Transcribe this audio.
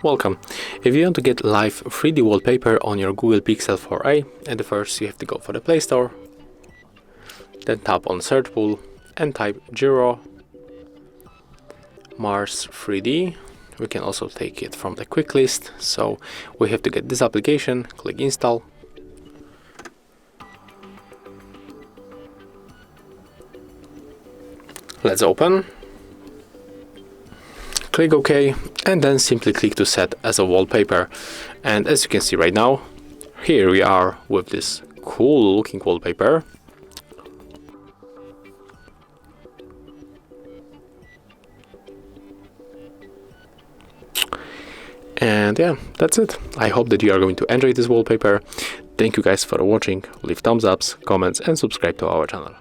Welcome. If you want to get live 3D wallpaper on your Google Pixel 4a, at the first you have to go for the Play Store, then tap on search pool and type Gyro Mars 3D. We can also take it from the quick list, so we have to get this application, click install. Let's open. Click OK, and then simply click to set as a wallpaper. And as you can see right now, here we are with this cool looking wallpaper. And yeah, that's it. I hope that you are going to enjoy this wallpaper. Thank you guys for watching. Leave thumbs ups, comments, and subscribe to our channel.